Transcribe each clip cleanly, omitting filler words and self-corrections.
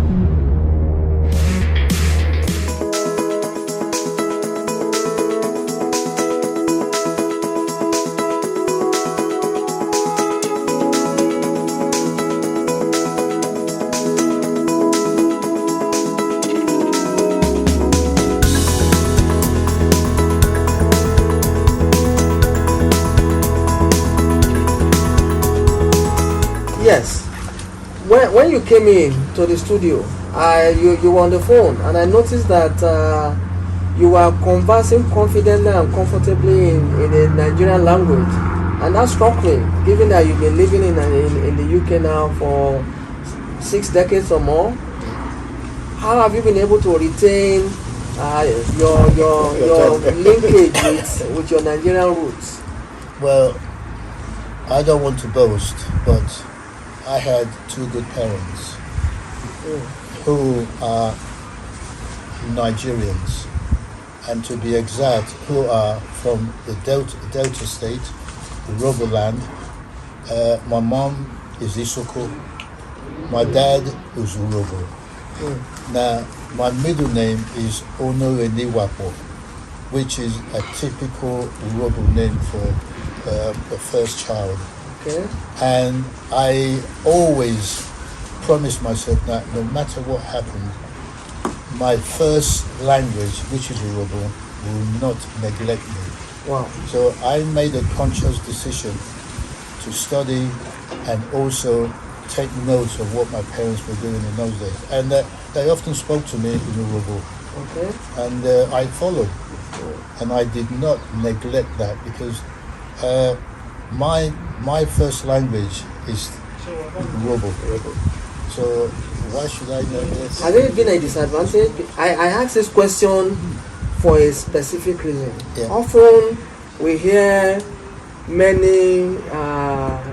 Yes. When you came in to the studio, you were on the phone, and I noticed that you were conversing confidently and comfortably in the Nigerian language, and that struck me. Given that you've been living in the UK now for 6 decades or more, how have you been able to retain your linkage with your Nigerian roots? Well, I don't want to boast, but I had 2 good parents who are Nigerians, and to be exact, who are from the Delta State, Yoruba land. My mom is Isoko, my dad is Urobo. Now, my middle name is Onoweniwapo, which is a typical Yoruba name for the first child. Okay. And I always promised myself that no matter what happened, my first language, which is Yoruba, will not neglect me. Wow. So I made a conscious decision to study and also take notes of what my parents were doing in those days. And they often spoke to me in Yoruba. Okay. And I followed. And I did not neglect that, because my first language is Yoruba. So why should I know this? Has it been a disadvantage? I asked this question for a specific reason. Yeah. Often we hear many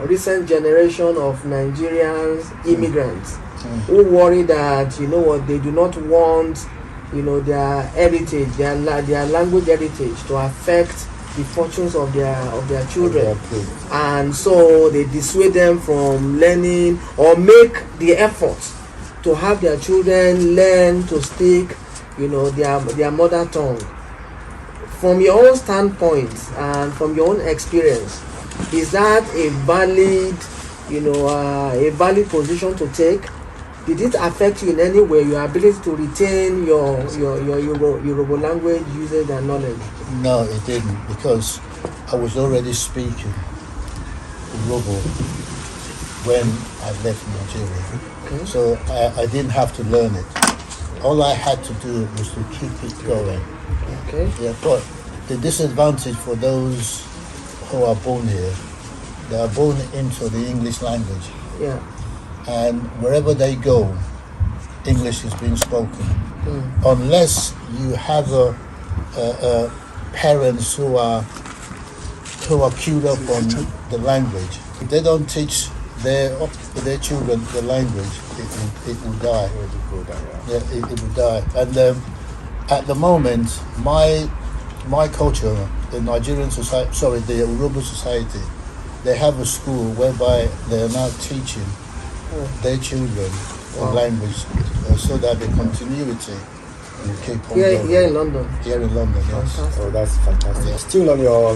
recent generation of Nigerians, immigrants, who worry that, they do not want, their heritage, their language heritage to affect the fortunes of their children, and so they dissuade them from learning or make the effort to have their children learn to speak, their mother tongue. From your own standpoint and from your own experience, is that a valid position to take? Did it affect you in any way, your ability to retain your Yoruba language usage and knowledge? No, it didn't, because I was already speaking Yoruba when I left Nigeria. Okay. So I didn't have to learn it. All I had to do was to keep it going. Okay. Yeah, but the disadvantage for those who are born here, they are born into the English language. Yeah. And wherever they go, English is being spoken. Unless you have parents who are queued up on the language, if they don't teach their children the language, it will die. Yeah, it will die. And at the moment, my culture, the Nigerian society, the Yoruba society, they have a school whereby they are now teaching their children the language, so that the continuity will keep on going. Here in London. Here in London, yes. Fantastic. Oh, that's fantastic. Yeah. Still on your,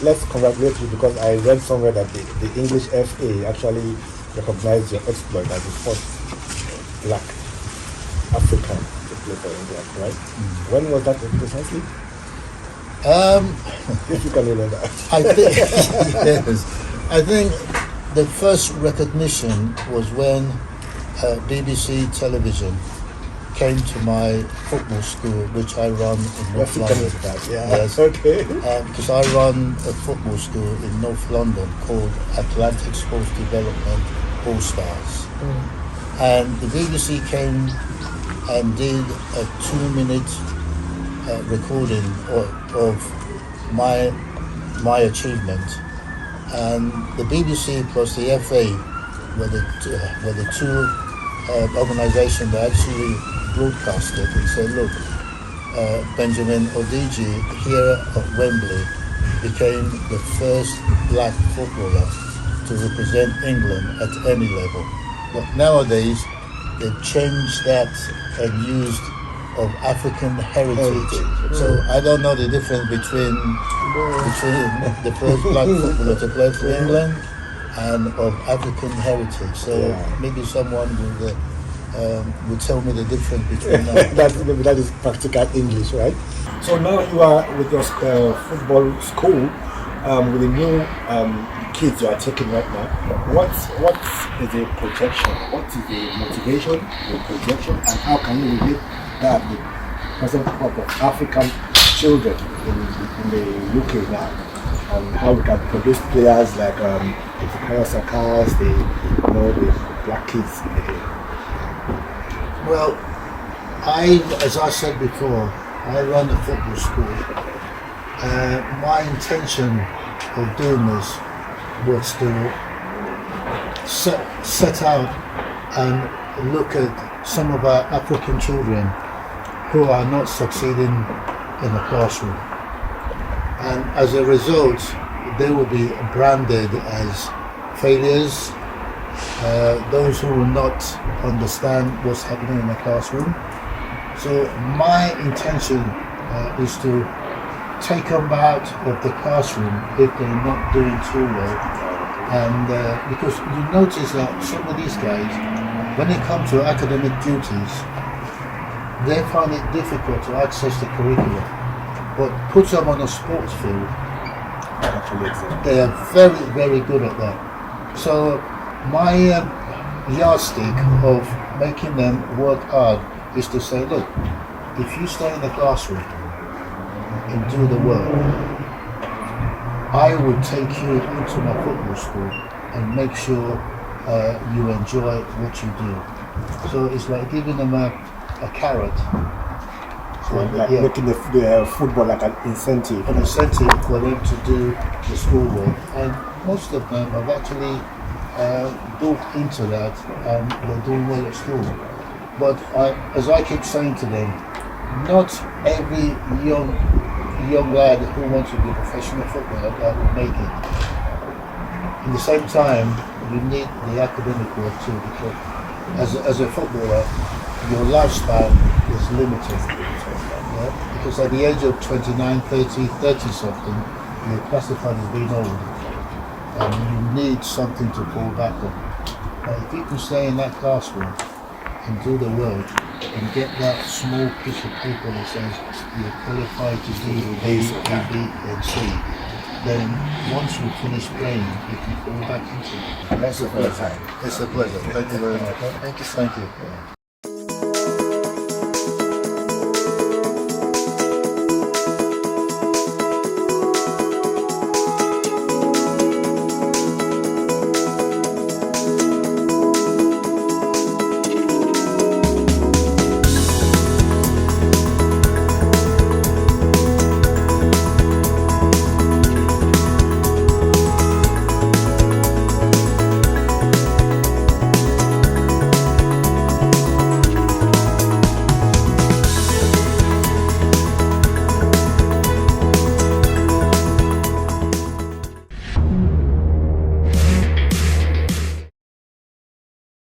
let's congratulate you, because I read somewhere that the English FA actually recognized your exploit as the first black African to play for England, right? When was that precisely? If you can remember. I think yes. I think the first recognition was when BBC Television came to my football school, which I run in North London. Yes. Okay. Because I run a football school in North London called Atlantic Sports Development All Stars. And the BBC came and did a 2-minute recording of my achievement. And the BBC plus the FA were the two organisations that actually broadcasted and said, look, Benjamin Odeje here at Wembley became the first black footballer to represent England at any level. But nowadays, they've changed that and used of African heritage. So I don't know the difference between the first black footballer to play for England and of African heritage. So maybe someone will tell me the difference between that. that is practical English, right? So now you are with your football school, with the new kids you are taking right now. What is the projection? What is the motivation, the projection, and how can you relate that the present crop of African children in the UK now, and how we can produce players like the Bukayo Sakas, the black kids in the Well, as I said before, I run a football school. My intention of doing this was to set out and look at some of our African children who are not succeeding in the classroom. And as a result, they will be branded as failures, those who will not understand what's happening in the classroom. So my intention is to take them out of the classroom if they're not doing too well. And because you notice that some of these guys, when they come to academic duties, they find it difficult to access the curriculum. But put them on a sports field, they are very, very good at that. So my yardstick of making them work hard is to say, look, if you stay in the classroom and do the work, I would take you into my football school and make sure you enjoy what you do. So it's like giving them a carrot. So making the football like an incentive. An incentive for them to do the schoolwork. And most of them have actually built into that and they're doing well at school. But as I keep saying to them, not every young lad who wants to be a professional footballer will make it. At the same time, you need the academic work too, because as a footballer, your lifespan is limited. Yeah? Because at the age of 29, 30 something, you're classified as being old. And you need something to fall back on. If you can stay in that classroom and do the work and get that small piece of paper that says you're qualified to do A, B, and C, then once you finish playing, you can fall back into it. That's a pleasure. It's a pleasure. Thank you very much. Thank you, sir. Thank you.